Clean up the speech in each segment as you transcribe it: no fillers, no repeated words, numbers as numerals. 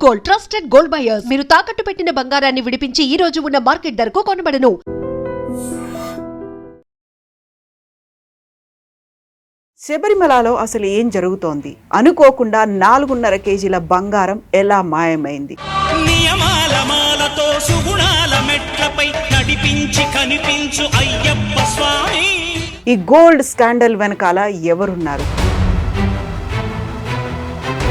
Gold, trusted gold buyers. మీరు తాకట్టు పెట్టిన బంగారాన్ని విడిపించి ఈ రోజు ఉన్న మార్కెట్ ధరకు కొనబడను. శబరిమలలో అసలు ఏం జరుగుతోంది? అనుకోకుండా 4.5 కేజీల బంగారం ఎలా మాయమైంది? నియమాల మాలతో సుగుణాల మెట్లపై నడిపించి కనిపించు అయ్యప్ప స్వామి. ఈ గోల్డ్ స్కాండల్ వెనకాల ఎవరున్నారు?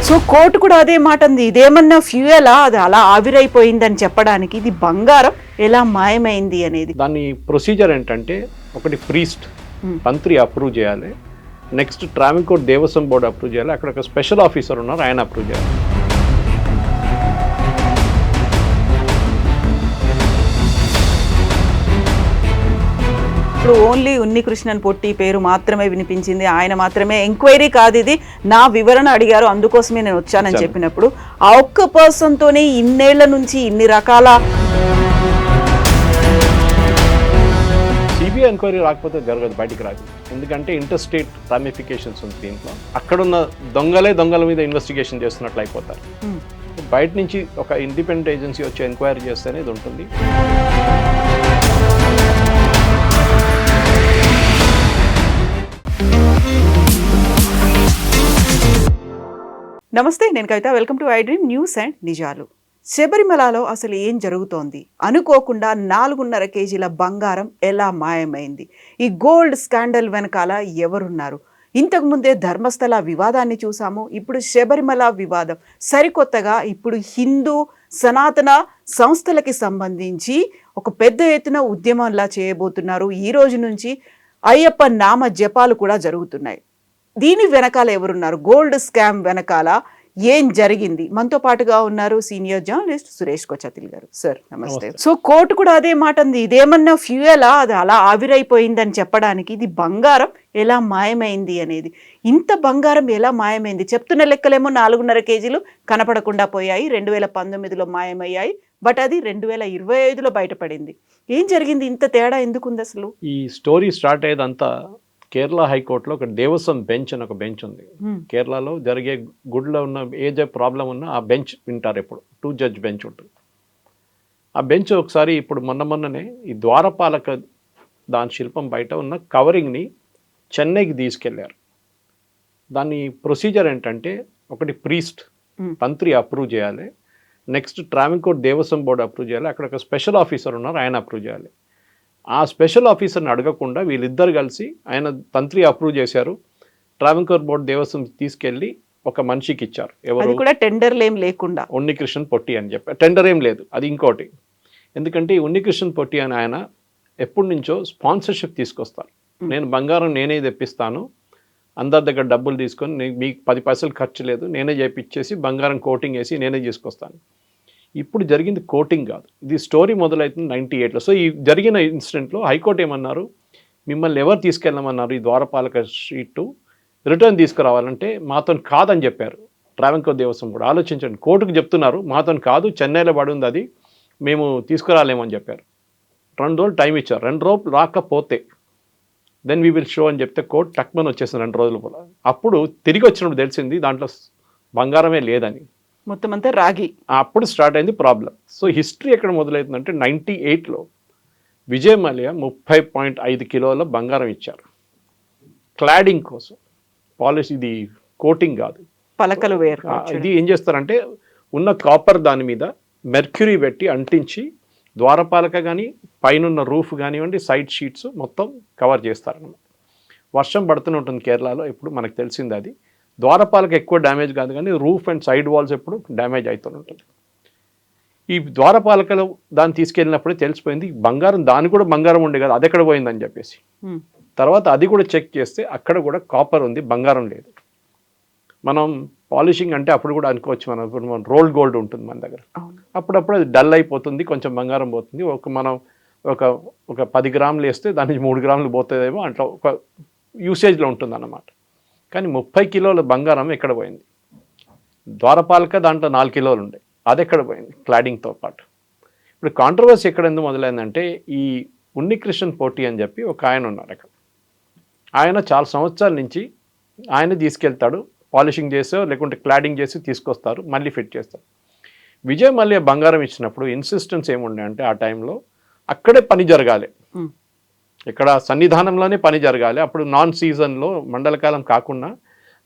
సో కోర్టు కూడా అదే మాట ఉంది. ఇదేమన్నా ఫ్యూయలా, అది అలా ఆవిరైపోయిందని చెప్పడానికి ఇది బంగారం ఎలా మాయమైంది అనేది. దాని ప్రొసీజర్ ఏంటంటే, ఒకటి ప్రీస్ట్ మంత్రి అప్రూవ్ చేయాలి, next Travancore Devaswom board approve చేయాలి, అక్కడ ఒక స్పెషల్ ఆఫీసర్ ఉన్నారు ఆయన అప్రూవ్ చేయాలి. ఇప్పుడు ఓన్లీ ఉన్నికృష్ణన్ పొట్టి పేరు మాత్రమే వినిపించింది, ఆయన మాత్రమే ఎంక్వైరీ కాదు ఇది, నా వివరణ అడిగారు అందుకోసమే నేను వచ్చానని చెప్పినప్పుడు ఆ ఒక్క పర్సన్తోనే ఇన్నేళ్ల నుంచి ఇన్ని రకాల సిబిఐ ఎంక్వైరీ రాకపోతే జరగదు, బయటికి రాదు. ఎందుకంటే ఇంటర్ స్టేట్ రామిఫికేషన్స్ ఉంది దీంట్లో. అక్కడున్న దొంగల మీద ఇన్వెస్టిగేషన్ చేస్తున్నట్లు అయిపోతారు. బయట నుంచి ఒక ఇండిపెండెంట్ ఏజెన్సీ వచ్చి ఎంక్వైరీ చేస్తేనే ఇది ఉంటుంది. నమస్తే, నేను Kavitha. Welcome to I dream news and నిజాలు. శబరిమలలో అసలు ఏం జరుగుతోంది? అనుకోకుండా 4.5 కేజీల బంగారం ఎలా మాయమైంది? ఈ గోల్డ్ స్కాండల్ వెనకాల ఎవరున్నారు? ఇంతకుముందే ధర్మస్థల వివాదాన్ని చూసాము, ఇప్పుడు శబరిమల వివాదం. సరికొత్తగా ఇప్పుడు హిందూ సనాతన సంస్థలకి సంబంధించి ఒక పెద్ద ఎత్తున ఉద్యమంలా చేయబోతున్నారు. ఈ రోజు నుంచి అయ్యప్ప నామ జపాలు కూడా జరుగుతున్నాయి. దీని వెనకాల ఎవరున్నారు? గోల్డ్ స్కామ్ వెనకాల ఏం జరిగింది? మనతో పాటుగా ఉన్నారు సీనియర్ జర్నలిస్ట్ సురేష్ కొచతిల్ గారు. సార్ నమస్తే. సో కోర్టు కూడా అదే మాట ఉంది. ఇదేమన్నా ఫ్యూయలా, అది అలా ఆవిరైపోయిందని చెప్పడానికి ఇది బంగారం ఎలా మాయమైంది అనేది. ఇంత బంగారం ఎలా మాయమైంది? చెప్తున్న లెక్కలేమో 4.5 కేజీలు కనపడకుండా పోయాయి, 2019లో మాయమయ్యాయి, బట్ అది 2025లో బయటపడింది. ఏం జరిగింది? ఇంత తేడా ఎందుకుంది అసలు? ఈ స్టోరీ స్టార్ట్ అయ్యేదంతా కేరళ హైకోర్టులో ఒక దేవస్వం బెంచ్ అని ఒక బెంచ్ ఉంది. కేరళలో జరిగే గుడిలో ఉన్న ఏ ప్రాబ్లం ఉన్నా ఆ బెంచ్ వింటారు. ఎప్పుడు 2 జడ్జ్ బెంచ్ ఉంటుంది. ఆ బెంచ్ ఒకసారి ఇప్పుడు మొన్ననే ఈ ద్వారపాలక దాని శిల్పం బయట ఉన్న కవరింగ్ని చెన్నైకి తీసుకెళ్లారు. దాని ప్రొసీజర్ ఏంటంటే, ఒకటి ప్రీస్ట్ మంత్రి అప్రూవ్ చేయాలి, next Travancore Devaswom board approve చేయాలి, అక్కడ ఒక స్పెషల్ ఆఫీసర్ ఉన్నారు ఆయన అప్రూవ్ చేయాలి. ఆ స్పెషల్ ఆఫీసర్ని అడగకుండా వీళ్ళిద్దరు కలిసి ఆయన తంత్రి అప్రూవ్ చేశారు. ట్రావెన్కోర్ బోర్డు దేవస్వం తీసుకెళ్ళి ఒక మనిషికి ఇచ్చారు. ఎవరు కూడా టెండర్లు ఏం లేకుండా, ఉన్నికృష్ణన్ పొట్టి అని చెప్పి. టెండర్ ఏం లేదు, అది ఇంకోటి. ఎందుకంటే ఉన్నికృష్ణన్ పొట్టి అని ఆయన ఎప్పటి నుంచో స్పాన్సర్షిప్ తీసుకొస్తారు. నేను బంగారం నేనే తెప్పిస్తాను, అందరి దగ్గర డబ్బులు తీసుకొని మీకు 10 పైసలు ఖర్చు లేదు, నేనే చేపిచ్చేసి బంగారం కోటింగ్ వేసి నేనే తీసుకొస్తాను. ఇప్పుడు జరిగింది కోటింగ్ కాదు, ఇది స్టోరీ మొదలవుతుంది 98లో. సో ఈ జరిగిన ఇన్సిడెంట్లో హైకోర్టు ఏమన్నారు, మిమ్మల్ని ఎవరు తీసుకెళ్ళమన్నారు ఈ ద్వారపాలక షీటు రిటర్న్ తీసుకురావాలంటే మాతో కాదని చెప్పారు. ట్రావెన్కోర్ దేవస్వం కూడా ఆలోచించండి, కోర్టుకు చెప్తున్నారు మాతో కాదు, చెన్నైలో పడి ఉంది, అది మేము తీసుకురాలేమని చెప్పారు. 2 రోజులు టైం ఇచ్చారు. 2 రోజులు రాకపోతే దెన్ వీ విల్ షో అని చెప్తే కోర్టు టక్మని వచ్చేసింది 2 రోజులు కూడా. అప్పుడు తిరిగి వచ్చినప్పుడు తెలిసింది దాంట్లో బంగారమే లేదని, మొత్తం అంతా రాగి. అప్పుడు స్టార్ట్ అయింది ప్రాబ్లం. సో హిస్టరీ ఎక్కడ మొదలవుతుందంటే 98లో విజయ్ మల్య 30.5 కిలోల బంగారం ఇచ్చారు క్లాడింగ్ కోసం. పాలిష్, ఇది కోటింగ్ కాదు, పలకలు వేరు. ఇది ఏం చేస్తారంటే ఉన్న కాపర్ దాని మీద మెర్క్యూరీ పెట్టి అంటించి ద్వారపాలక కానీ పైన రూఫ్ కానివ్వండి సైడ్ షీట్స్ మొత్తం కవర్ చేస్తారన్నమాట. వర్షం పడుతూనే ఉంటుంది కేరళలో, ఇప్పుడు మనకు తెలిసింది అది. ద్వారపాలక ఎక్కువ డ్యామేజ్ కాదు కానీ రూఫ్ అండ్ సైడ్ వాల్స్ ఎప్పుడు డ్యామేజ్ అవుతూ ఉంటుంది. ఈ ద్వారపాలకలో దాన్ని తీసుకెళ్ళినప్పుడే తెలిసిపోయింది బంగారం, దాని కూడా బంగారం ఉండే కదా, అది ఎక్కడ పోయిందని చెప్పేసి. తర్వాత అది కూడా చెక్ చేస్తే అక్కడ కూడా కాపర్ ఉంది, బంగారం లేదు. మనం పాలిషింగ్ అంటే అప్పుడు కూడా అనుకోవచ్చు, మనం రోల్డ్ గోల్డ్ ఉంటుంది మన దగ్గర, అప్పుడప్పుడు అది డల్ అయిపోతుంది, కొంచెం బంగారం పోతుంది. మనం ఒక 10 గ్రాములు వేస్తే దాని నుంచి 3 గ్రాములు పోతుందేమో, అట్లా ఒక యూసేజ్లో ఉంటుంది అన్నమాట. కానీ 30 కిలోల బంగారం ఎక్కడ పోయింది? ద్వారపాలక దాంట్లో 4 కిలోలు ఉండే, అది ఎక్కడ పోయింది క్లాడింగ్తో పాటు? ఇప్పుడు కాంట్రవర్సీ ఎక్కడ ఎందుకు మొదలైందంటే, ఈ ఉన్నికృష్ణన్ పొట్టి అని చెప్పి ఒక ఆయన ఉన్నారు అక్కడ. ఆయన చాలా సంవత్సరాల నుంచి ఆయన తీసుకెళ్తాడు, పాలిషింగ్ చేసో లేకుంటే క్లాడింగ్ చేసి తీసుకొస్తారు, మళ్ళీ ఫిట్ చేస్తారు. విజయ్ మల్య బంగారం ఇచ్చినప్పుడు ఇన్సిస్టెన్స్ ఏముండే అంటే ఆ టైంలో అక్కడే పని జరగాలి, ఇక్కడ సన్నిధానంలోనే పని జరగాలి. అప్పుడు నాన్ సీజన్లో మండలకాలం కాకుండా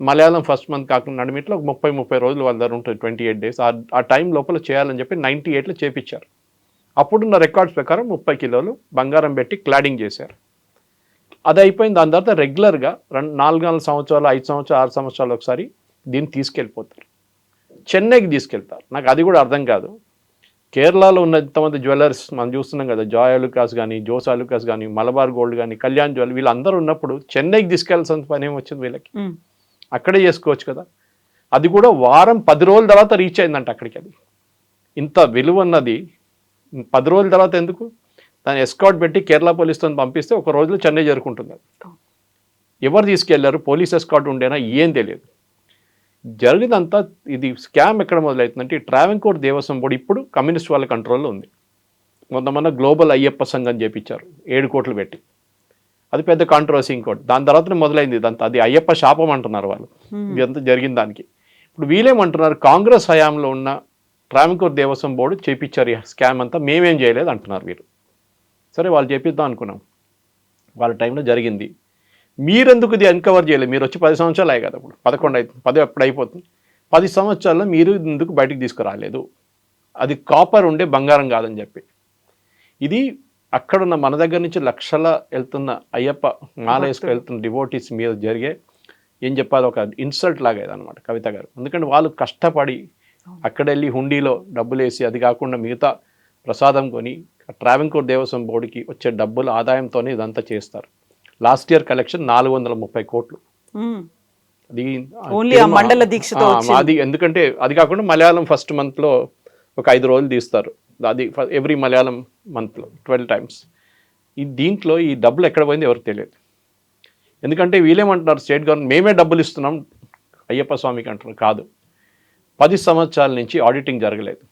మలయాళం ఫస్ట్ మంత్ కాకుండా నడిమిట్లో 30 రోజులు వాళ్ళ దగ్గర ఉంటుంది, 28 days. ఆ టైం లోపల చేయాలని చెప్పి 98లో చేపించారు. అప్పుడున్న రికార్డ్స్ ప్రకారం 30 కిలోలు బంగారం పెట్టి క్లాడింగ్ చేశారు. అది అయిపోయింది. దాని తర్వాత రెగ్యులర్గా 4 సంవత్సరాలు, 5 సంవత్సరాలు, 6 సంవత్సరాలు ఒకసారి దీన్ని తీసుకెళ్ళిపోతారు, చెన్నైకి తీసుకెళ్తారు. నాకు అది కూడా అర్థం కాదు. కేరళలో ఉన్న ఇంతమంది జ్యువెలర్స్ మనం చూస్తున్నాం కదా, జాయ్ అలుకాస్ కానీ, జోస్ అలుకాస్ కానీ, మలబార్ గోల్డ్ కానీ, కళ్యాణ్ జ్యువెల్, వీళ్ళందరూ ఉన్నప్పుడు చెన్నైకి తీసుకెళ్లాల్సిన పని ఏమొచ్చింది వీళ్ళకి? అక్కడే చేసుకోవచ్చు కదా. అది కూడా వారం 10 రోజుల తర్వాత రీచ్ అయిందంట అక్కడికి. అది ఇంత విలువ అన్నది 10 రోజుల తర్వాత ఎందుకు? దాన్ని ఎస్కాట్ పెట్టి కేరళ పోలీసుతో పంపిస్తే ఒక రోజులో చెన్నై చేరుకుంటుంది. ఎవరు తీసుకెళ్లారు? పోలీస్ ఎస్కాట్ ఉండేనా? ఏం తెలియదు. జరిగినంతా ఇది స్కామ్ ఎక్కడ మొదలవుతుందంటే ఈ ట్రావెన్కోర్ దేవస్వం బోర్డు ఇప్పుడు కమ్యూనిస్ట్ వాళ్ళ కంట్రోల్లో ఉంది. మొన్న గ్లోబల్ అయ్యప్ప సంఘం చేపించారు 7 కోట్లు పెట్టి. అది పెద్ద కాంట్రవర్సీ ఇంకోటి. దాని తర్వాతనే మొదలైంది ఇదంతా. అది అయ్యప్ప శాపం అంటున్నారు వాళ్ళు ఇదంతా జరిగిన దానికి. ఇప్పుడు వీళ్ళేమంటున్నారు, కాంగ్రెస్ హయాంలో ఉన్న ట్రావెన్కోర్ దేవస్వం బోర్డు చేపించారు ఈ స్కామ్ అంతా, మేమేం చేయలేదు అంటున్నారు వీరు. సరే, వాళ్ళు చేపిద్దాం అనుకున్నాం, వాళ్ళ టైంలో జరిగింది. మీరెందుకు ఇది అన్కవర్ చేయలేదు? మీరు వచ్చి 10 సంవత్సరాలు అయ్యాయి కదా, ఇప్పుడు 11 అవుతుంది, 10 ఎప్పుడు అయిపోతుంది. 10 సంవత్సరాల్లో మీరు ఎందుకు బయటికి తీసుకురాలేదు? అది కాపర్ ఉండే బంగారం కాదని చెప్పి. ఇది అక్కడున్న మన దగ్గర నుంచి లక్షల వెళ్తున్న అయ్యప్ప మాల వేసుకు వెళ్తున్న డివోటీస్ మీద జరిగే ఏం చెప్పాలి, ఒక ఇన్సల్ట్ లాగా అనమాట కవిత గారు. ఎందుకంటే వాళ్ళు కష్టపడి అక్కడ వెళ్ళి హుండీలో డబ్బులు వేసి, అది కాకుండా మిగతా ప్రసాదం కొని ట్రావెన్కోర్ దేవస్వం బోర్డుకి వచ్చే డబ్బుల ఆదాయంతోనే ఇదంతా చేస్తారు. లాస్ట్ ఇయర్ కలెక్షన్ 430 కోట్లు. అది మండల దీక్షతో అది. ఎందుకంటే అది కాకుండా మలయాళం ఫస్ట్ మంత్లో ఒక 5 రోజులు తీస్తారు, అది ఎవ్రీ మలయాళం మంత్లో 12 times. ఈ దీంట్లో ఈ డబ్బులు ఎక్కడ పోయింది ఎవరికి తెలియదు. ఎందుకంటే వీళ్ళేమంటున్నారు, స్టేట్ గవర్నమెంట్ మేమే డబ్బులు ఇస్తున్నాం అయ్యప్ప స్వామికి అంటున్నారు. కాదు, 10 సంవత్సరాల నుంచి ఆడిటింగ్ జరగలేదు.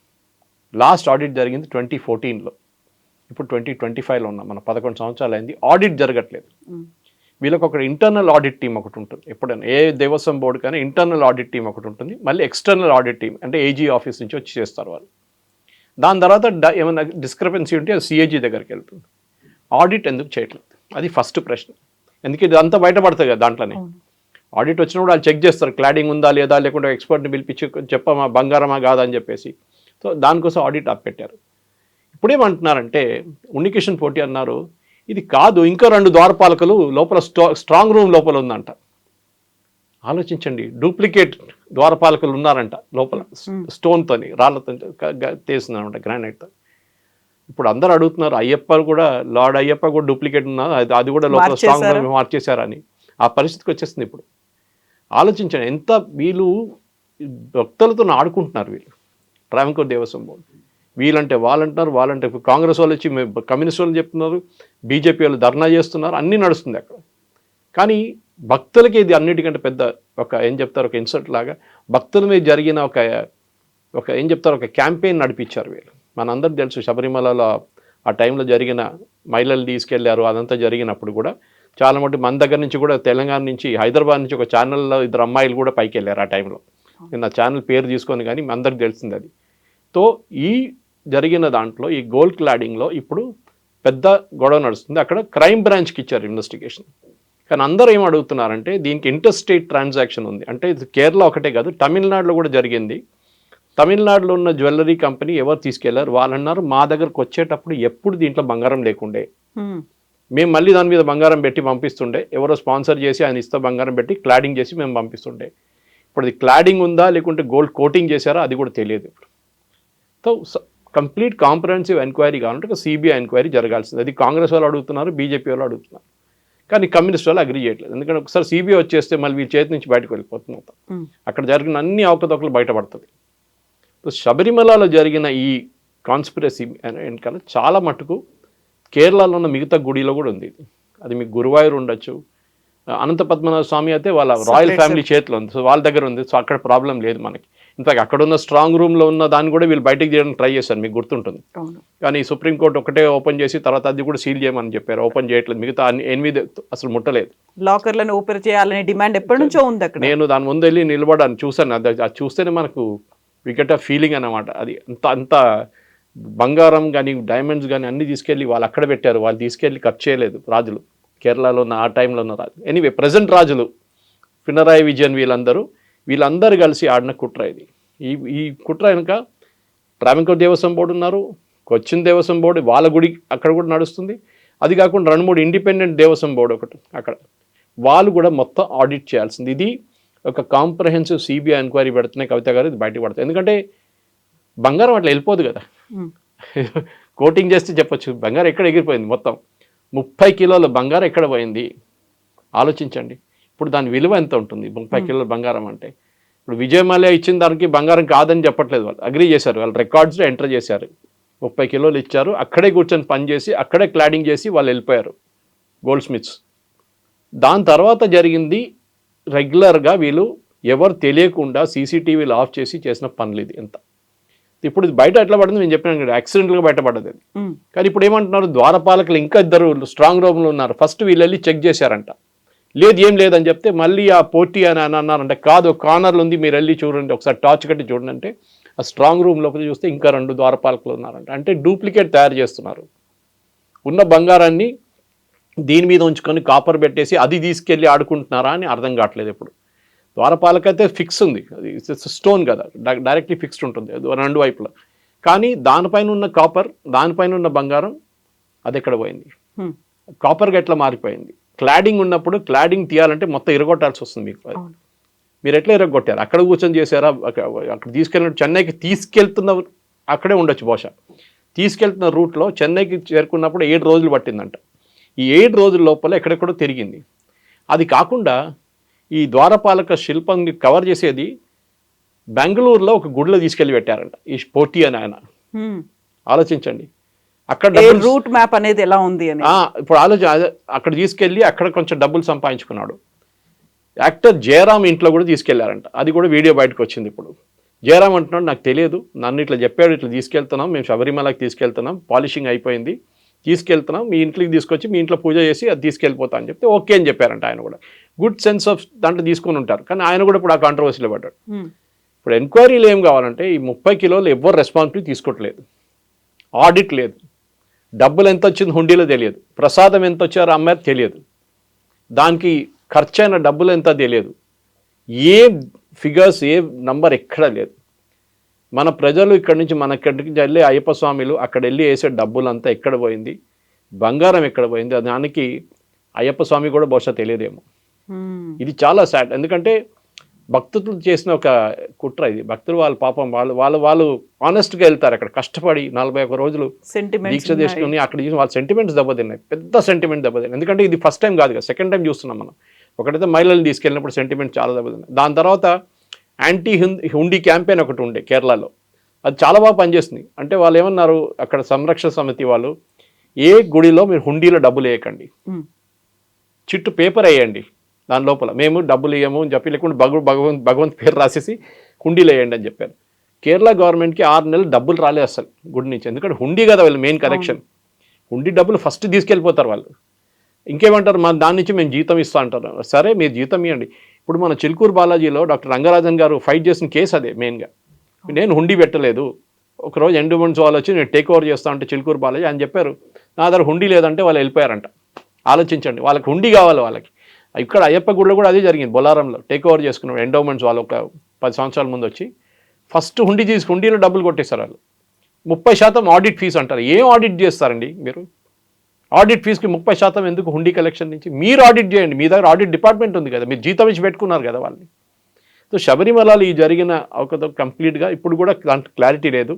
లాస్ట్ ఆడిట్ జరిగింది 2014లో, ఇప్పుడు 2025లో ఉన్నాం, మన 11 సంవత్సరాలు అయింది, ఆడిట్ జరగట్లేదు. వీళ్ళకి ఒక ఇంటర్నల్ ఆడిట్ టీం ఒకటి ఉంటుంది. ఎప్పుడైనా ఏ దేవస్వం బోర్డు కానీ ఇంటర్నల్ ఆడిట్ టీం ఒకటి ఉంటుంది, మళ్ళీ ఎక్స్టర్నల్ ఆడిట్ టీం అంటే ఏజీ ఆఫీస్ నుంచి వచ్చి చేస్తారు వాళ్ళు. దాని తర్వాత ఏమైనా డిస్క్రిపెన్సీ ఉంటే అది సిఏజీ దగ్గరికి వెళ్తుంది. ఆడిట్ ఎందుకు చేయట్లేదు? అది ఫస్ట్ ప్రశ్న. ఎందుకంటే ఇది అంతా బయటపడుతుంది కదా దాంట్లోనే. ఆడిట్ వచ్చినప్పుడు వాళ్ళు చెక్ చేస్తారు, క్లాడింగ్ ఉందా లేదా, లేకుంటే ఎక్స్పర్ట్ని పిలిపించి చెప్పమా బంగారమా కాదా అని చెప్పేసి. సో దానికోసం ఆడిట్ ఆపెట్టారు. ఇప్పుడేమంటున్నారంటే ఉన్నికిషన్ పోటీ అన్నారు, ఇది కాదు, ఇంకా 2 ద్వారపాలకులు లోపల స్ట్రాంగ్ రూమ్ లోపల ఉందంట. ఆలోచించండి, డూప్లికేట్ ద్వారపాలకులు ఉన్నారంట లోపల, స్టోన్తోని, రాళ్ళతో తీస్తున్నారంట, గ్రానైట్తో. ఇప్పుడు అందరు అడుగుతున్నారు, అయ్యప్ప కూడా, లార్డ్ అయ్యప్ప కూడా డూప్లికేట్ ఉన్నా, అది కూడా లోపల స్ట్రాంగ్ రూమ్ మార్చేశారని. ఆ పరిస్థితికి వచ్చేస్తుంది ఇప్పుడు. ఆలోచించండి, ఎంత వీళ్ళు భక్తులతో ఆడుకుంటున్నారు వీళ్ళు, ట్రావెన్కోర్ దేవస్వం బోర్డు. వీళ్ళంటే వాళ్ళంటారు, వాళ్ళంటే కాంగ్రెస్ వాళ్ళు వచ్చి కమ్యూనిస్ట్ వాళ్ళు చెప్తున్నారు, బీజేపీ వాళ్ళు ధర్నా చేస్తున్నారు, అన్నీ నడుస్తుంది అక్కడ. కానీ భక్తులకి ఇది అన్నిటికంటే పెద్ద ఒక ఏం చెప్తారు, ఒక ఇన్సల్ట్ లాగా భక్తుల మీద జరిగిన ఒక ఏం చెప్తారు, ఒక క్యాంపెయిన్ నడిపించారు వీళ్ళు. మనందరికి తెలుసు, శబరిమలలో ఆ టైంలో జరిగిన మహిళలు తీసుకెళ్లారు, అదంతా జరిగినప్పుడు కూడా చాలా మటుకు మన దగ్గర నుంచి కూడా, తెలంగాణ నుంచి, హైదరాబాద్ నుంచి ఒక ఛానల్లో 2 అమ్మాయిలు కూడా పైకి వెళ్ళారు ఆ టైంలో. నేను ఆ ఛానల్ పేరు తీసుకొని కానీ అందరికి తెలిసింది అది. తో ఈ జరిగిన దాంట్లో ఈ గోల్డ్ క్లాడింగ్లో ఇప్పుడు పెద్ద గొడవ నడుస్తుంది. అక్కడ క్రైమ్ బ్రాంచ్కి ఇచ్చారు ఇన్వెస్టిగేషన్. కానీ అందరూ ఏం అడుగుతున్నారంటే, దీనికి ఇంటర్స్టేట్ ట్రాన్సాక్షన్ ఉంది అంటే, ఇది కేరళ ఒకటే కాదు, తమిళనాడులో కూడా జరిగింది. తమిళనాడులో ఉన్న జ్యువెలరీ కంపెనీ ఎవరు తీసుకెళ్లారు, వాళ్ళు అన్నారు మా దగ్గరకు వచ్చేటప్పుడు ఎప్పుడు దీంట్లో బంగారం లేకుండే, మేము మళ్ళీ దాని మీద బంగారం పెట్టి పంపిస్తుండే, ఎవరో స్పాన్సర్ చేసి ఆయన ఇస్తే బంగారం పెట్టి క్లాడింగ్ చేసి మేము పంపిస్తుండే. ఇప్పుడు అది క్లాడింగ్ ఉందా లేకుంటే గోల్డ్ కోటింగ్ చేశారా అది కూడా తెలియదు ఇప్పుడు. సో కంప్లీట్ కాంప్రహెన్సివ్ ఎంక్వైరీ కావాలంటే ఒక సిబిఐ ఎంక్వైరీ జరగాల్సింది. అది కాంగ్రెస్ వాళ్ళు అడుగుతున్నారు, బీజేపీ వాళ్ళు అడుగుతున్నారు, కానీ కమ్యూనిస్ట్ వాళ్ళు అగ్రీ చేయట్లేదు. ఎందుకంటే ఒకసారి సిబిఐ వచ్చేస్తే మళ్ళీ వీళ్ళ చేతి నుంచి బయటకు వెళ్ళిపోతుంది మొత్తం. అక్కడ జరిగిన అన్ని అవకతవకలు బయటపడుతుంది. సో శబరిమలలో జరిగిన ఈ కాన్స్పిరసీ వెనకాల చాలా మటుకు కేరళలో ఉన్న మిగతా గుడిలో కూడా ఉంది. అది మీకు గురువాయూర్ ఉండొచ్చు, అనంత పద్మనాభ స్వామి అయితే వాళ్ళ రాయల్ ఫ్యామిలీ చేతిలో ఉంది, సో వాళ్ళ దగ్గర ఉంది. సో అక్కడ ప్రాబ్లం లేదు మనకి. ఇన్ఫాక్ట్ అక్కడ ఉన్న స్ట్రాంగ్ రూమ్లో ఉన్న దాన్ని కూడా వీళ్ళు బయటకు చేయడానికి ట్రై చేశారు, మీకు గుర్తుంటుంది. కానీ సుప్రీంకోర్టు ఒకటే ఓపెన్ చేసి తర్వాత అది కూడా సీల్ చేయమని చెప్పారు, ఓపెన్ చేయట్లేదు. మిగతా 8 అసలు ముట్టలేదు. లాకర్లను ఓపెన్ చేయాలనే డిమాండ్ ఎప్పటి నుంచో ఉంది అక్కడ. నేను దాని ముందు వెళ్ళి నిలబడాను, చూశాను. అది చూస్తేనే మనకు గెట్ అ ఫీలింగ్ అన్నమాట. అది అంత బంగారం కానీ డైమండ్స్ కానీ అన్నీ తీసుకెళ్ళి వాళ్ళు అక్కడ పెట్టారు. వాళ్ళు తీసుకెళ్ళి ఖర్చు చేయలేదు రాజులు, కేరళలో ఉన్న ఆ టైంలో ఉన్న రాజు. ఎనీవే ప్రజెంట్ రాజులు పినరాయి విజయన్ వీళ్ళందరూ కలిసి ఆడిన కుట్ర ఇది. ఈ కుట్ర వెనుక ట్రావెంకోర్ దేవస్వం బోర్డు ఉన్నారు, కొచ్చిన్ దేవస్వం బోర్డు, వాళ్ళ గుడి అక్కడ కూడా నడుస్తుంది. అది కాకుండా 2-3 ఇండిపెండెంట్ దేవస్వం బోర్డు ఒకటి అక్కడ, వాళ్ళు కూడా మొత్తం ఆడిట్ చేయాల్సింది. ఇది ఒక కాంప్రహెన్సివ్ సిబిఐ ఎంక్వైరీ పెడుతున్నాయి కవిత గారు, ఇది బయటకు పడుతుంది. ఎందుకంటే బంగారం అట్లా వెళ్ళిపోదు కదా, కోటింగ్ చేస్తే చెప్పొచ్చు బంగారం ఎక్కడ ఎగిరిపోయింది. మొత్తం 30 కిలోల బంగారం ఎక్కడ పోయింది ఆలోచించండి. ఇప్పుడు దాని విలువ ఎంత ఉంటుంది 30 కిలోల బంగారం అంటే? ఇప్పుడు విజయ్ మల్య ఇచ్చిన దానికి బంగారం కాదని చెప్పట్లేదు, వాళ్ళు అగ్రీ చేశారు, వాళ్ళు రికార్డ్స్లో ఎంటర్ చేశారు. 30 కిలోలు ఇచ్చారు, అక్కడే కూర్చొని పని చేసి అక్కడే క్లాడింగ్ చేసి వాళ్ళు వెళ్ళిపోయారు గోల్డ్ స్మిత్స్. దాని తర్వాత జరిగింది రెగ్యులర్గా వీళ్ళు ఎవరు తెలియకుండా సీసీటీవీలు ఆఫ్ చేసి చేసిన పనులు ఇది ఎంత. ఇప్పుడు ఇది బయట ఎట్లా పడింది నేను చెప్పినాను కదా, యాక్సిడెంట్గా బయటపడ్డది. కానీ ఇప్పుడు ఏమంటున్నారు, ద్వారపాలకులు ఇంకా 2 స్ట్రాంగ్ రూమ్లో ఉన్నారు. ఫస్ట్ వీళ్ళు వెళ్ళి చెక్ చేశారంట, లేదు ఏం లేదని చెప్తే మళ్ళీ ఆ పోటీ అని అన్నారంటే, కాదు కార్నర్లు ఉంది మీరు వెళ్ళి చూడండి, ఒకసారి టార్చ్ కట్టి చూడండి అంటే ఆ స్ట్రాంగ్ రూమ్ లోపల చూస్తే ఇంకా 2 ద్వారపాలకులు ఉన్నారంట. అంటే డూప్లికేట్ తయారు చేస్తున్నారు. ఉన్న బంగారాన్ని దీని మీద ఉంచుకొని కాపర్ పెట్టేసి అది తీసుకెళ్ళి ఆడుకుంటున్నారా అని అర్థం కావట్లేదు. ఇప్పుడు ద్వారపాలక అయితే ఫిక్స్ ఉంది, అది స్టోన్ కదా, డైరెక్ట్లీ ఫిక్స్డ్ ఉంటుంది 2 వైపులా. కానీ దానిపైన ఉన్న కాపర్, దానిపైన ఉన్న బంగారం అది ఎక్కడ పోయింది? కాపర్గా ఎట్లా మారిపోయింది? క్లాడింగ్ ఉన్నప్పుడు క్లాడింగ్ తీయాలంటే మొత్తం ఇరగొట్టాల్సి వస్తుంది మీకు. మీరు ఎట్లా ఇరగొట్టారు? అక్కడ కూర్చొని చేశారా? అక్కడ తీసుకెళ్ళిన చెన్నైకి తీసుకెళ్తున్న అక్కడే ఉండొచ్చు బహుశా. తీసుకెళ్తున్న రూట్లో చెన్నైకి చేరుకున్నప్పుడు 7 రోజులు పట్టిందంట. ఈ 7 రోజుల లోపల ఎక్కడెక్కడో తిరిగింది. అది కాకుండా ఈ ద్వారపాలక శిల్పాన్ని కవర్ చేసేది బెంగళూరులో ఒక గుడిలో తీసుకెళ్ళి పెట్టారంట ఈ పోటీ అని ఆయన. ఆలోచించండి, అక్కడ రూట్ మ్యాప్ అనేది ఎలా ఉంది అని. ఇప్పుడు అక్కడ తీసుకెళ్ళి అక్కడ కొంచెం డబ్బులు సంపాదించుకున్నాడు. యాక్టర్ జయరామ్ ఇంట్లో కూడా తీసుకెళ్లారంట, అది కూడా వీడియో బయటకు వచ్చింది. ఇప్పుడు జయరామ్ అంటున్నాడు, నాకు తెలియదు, నన్ను ఇట్లా చెప్పాడు, ఇట్లా తీసుకెళ్తున్నాం, మేము శబరిమలకి తీసుకెళ్తున్నాం, పాలిషింగ్ అయిపోయింది, తీసుకెళ్తున్నాం, మీ ఇంట్లోకి తీసుకొచ్చి మీ ఇంట్లో పూజ చేసి అది తీసుకెళ్ళిపోతా అని చెప్తే ఓకే అని చెప్పారంట. ఆయన కూడా గుడ్ సెన్స్ ఆఫ్ దాంట్లో తీసుకొని ఉంటారు. కానీ ఆయన కూడా ఇప్పుడు ఆ కాంట్రవర్సీలో పడ్డాడు. ఇప్పుడు ఎంక్వైరీలు ఏం కావాలంటే ఈ 30 కిలోలు ఎవ్వరు రెస్పాన్సిబిలిటీ తీసుకోవట్లేదు, ఆడిట్ లేదు, డబ్బులు ఎంత వచ్చింది హుండీలో తెలియదు, ప్రసాదం ఎంత వచ్చారో అమ్మాయి తెలియదు, దానికి ఖర్చైన డబ్బులు ఎంత తెలియదు, ఏ ఫిగర్స్ ఏ నంబర్ ఎక్కడా లేదు. మన ప్రజలు ఇక్కడి నుంచి వెళ్ళి అయ్యప్ప స్వామిలు అక్కడ వెళ్ళి వేసే డబ్బులు అంతా ఎక్కడ పోయింది, బంగారం ఎక్కడ పోయింది, దానికి అయ్యప్ప స్వామి కూడా బహుశా తెలియదేమో. ఇది చాలా సాడ్. ఎందుకంటే భక్తులు చేసిన ఒక కుట్ర ఇది. భక్తులు వాళ్ళ పాపం వాళ్ళు ఆనెస్ట్గా వెళ్తారు, అక్కడ కష్టపడి 41 రోజులు దీక్ష చేసుకుని అక్కడ చూసి వాళ్ళ సెంటిమెంట్స్ దెబ్బతిన్నాయి, పెద్ద సెంటిమెంట్ దెబ్బతిన్నాయి. ఎందుకంటే ఇది ఫస్ట్ టైం కాదు కదా, సెకండ్ టైం చూస్తున్నాం మనం. ఒకటైతే మహిళలు తీసుకెళ్ళినప్పుడు సెంటిమెంట్ చాలా దెబ్బతిన్నాయి. దాని తర్వాత యాంటీ హుండీ క్యాంపెయిన్ ఒకటి ఉండే కేరళలో, అది చాలా బాగా పనిచేస్తుంది. అంటే వాళ్ళు ఏమన్నారు, అక్కడ సంరక్షణ సమితి వాళ్ళు, ఏ గుడిలో మీరు హుండీలో డబ్బులు వేయకండి, చిట్టు పేపర్ వేయండి, దాని లోపల మేము డబ్బులు ఇవ్వము అని చెప్పి, లేకుంటే భగవంత్ పేరు రాసేసి హుండీలు వేయండి అని చెప్పారు. కేరళ గవర్నమెంట్కి 6 నెలలు డబ్బులు రాలేదు అసలు గుడి నుంచి. ఎందుకంటే హుండీ కదా వాళ్ళు మెయిన్ కనెక్షన్, హుండీ డబ్బులు ఫస్ట్ తీసుకెళ్ళిపోతారు వాళ్ళు. ఇంకేమంటారు, మా దాని నుంచి మేము జీతం ఇస్తా అంటారు. సరే మీరు జీతం ఇవ్వండి. ఇప్పుడు మన చిలుకూరు బాలాజీలో డాక్టర్ రంగరాజన్ గారు ఫైట్ చేసిన కేసు అదే మెయిన్గా. నేను హుండీ పెట్టలేదు, ఒకరోజు ఎండోమెంట్స్ వాళ్ళు వచ్చి నేను టేక్ ఓవర్ చేస్తా అంటే చిలుకూరు బాలాజీ అని చెప్పారు, నా దగ్గర హుండీ లేదంటే వాళ్ళు వెళ్ళిపోయారంట. ఆలోచించండి, వాళ్ళకి హుండీ కావాలి వాళ్ళకి. ఇక్కడ అయ్యప్ప గుడిలో కూడా అదే జరిగింది, బొలారంలో టేక్ ఓవర్ చేసుకున్నాడు ఎండోమెంట్స్ వాళ్ళు. ఒక 10 సంవత్సరాల ముందు వచ్చి ఫస్ట్ హుండీలో డబ్బులు కొట్టేస్తారు వాళ్ళు. 30% ఆడిట్ ఫీజు అంటారు. ఏం ఆడిట్ చేస్తారండి మీరు? ఆడిట్ ఫీజుకి 30% ఎందుకు హుండీ కలెక్షన్ నుంచి? మీరు ఆడిట్ చేయండి, మీ దగ్గర ఆడిట్ డిపార్ట్మెంట్ ఉంది కదా, మీరు జీతం ఇచ్చి పెట్టుకున్నారు కదా వాళ్ళని. సో శబరిమలలో ఈ జరిగిన అవకతవక కంప్లీట్గా ఇప్పుడు కూడా దాంట్లో క్లారిటీ లేదు.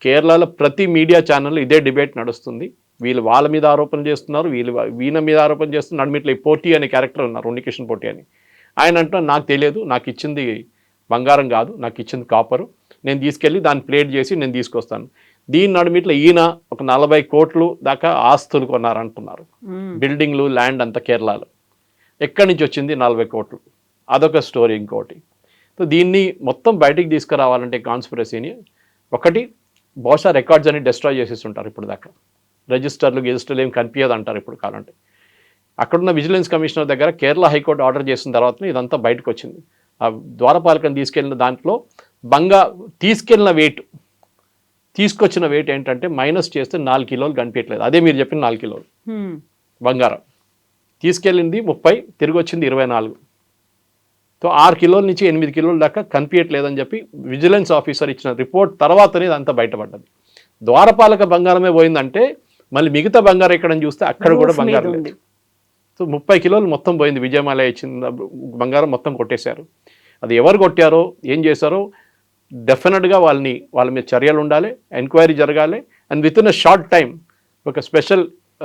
కేరళలో ప్రతి మీడియా ఛానల్లో ఇదే డిబేట్ నడుస్తుంది. వీళ్ళు వాళ్ళ మీద ఆరోపణ చేస్తున్నారు, వీళ్ళ మీద ఆరోపణ చేస్తున్నారు. నడిమిట్లో పోటీ అనే క్యారెక్టర్ ఉన్నారు, ఉన్నికిషన్ పోటీ అని. ఆయన అంటున్నారు, నాకు తెలియదు, నాకు ఇచ్చింది బంగారం కాదు, నాకు ఇచ్చింది కాపరు, నేను తీసుకెళ్ళి దాన్ని ప్లేట్ చేసి నేను తీసుకొస్తాను. దీని నడుమిట్లో ఈయన ఒక 40 కోట్లు దాకా ఆస్తులు కొన్నారంటున్నారు, బిల్డింగ్లు, ల్యాండ్ అంతా కేరళలో. ఎక్కడి నుంచి వచ్చింది 40 కోట్లు? అదొక స్టోరీ. ఇంకోటి, సో దీన్ని మొత్తం బయటికి తీసుకురావాలంటే కాన్స్పిరసీని ఒకటి బహుశా రికార్డ్స్ అని డిస్ట్రాయ్ చేసేస్తుంటారు. ఇప్పుడు దాకా రిజిస్టర్లు ఏం కనిపించదు అంటారు ఇప్పుడు కావాలంటే. అక్కడున్న విజిలెన్స్ కమిషనర్ దగ్గర కేరళ హైకోర్టు ఆర్డర్ చేసిన తర్వాత ఇదంతా బయటకు వచ్చింది. ఆ ద్వారపాలకం తీసుకెళ్ళిన దాంట్లో తీసుకెళ్ళిన వెయిట్, తీసుకొచ్చిన వెయిట్ ఏంటంటే మైనస్ చేస్తే 4 కిలోలు కనిపించట్లేదు. అదే మీరు చెప్పిన 4 కిలోలు బంగారం. తీసుకెళ్ళింది 30, తిరిగి వచ్చింది 24. సో 6 కిలోల నుంచి 8 కిలోల దాకా కనిపించట్లేదని చెప్పి విజిలెన్స్ ఆఫీసర్ ఇచ్చిన రిపోర్ట్ తర్వాతనే అంతా బయటపడ్డది. ద్వారపాలక బంగారమే పోయిందంటే మళ్ళీ మిగతా బంగారం ఎక్కడని చూస్తే అక్కడ కూడా బంగారం లేదు. సో 30 కిలోలు మొత్తం పోయింది. విజయమాల ఇచ్చిన బంగారం మొత్తం కొట్టేశారు. అది ఎవరు కొట్టారో ఏం చేశారో డెఫినెట్గా వాళ్ళ మీద చర్యలు ఉండాలి, ఎంక్వైరీ జరగాలి. And with in a short time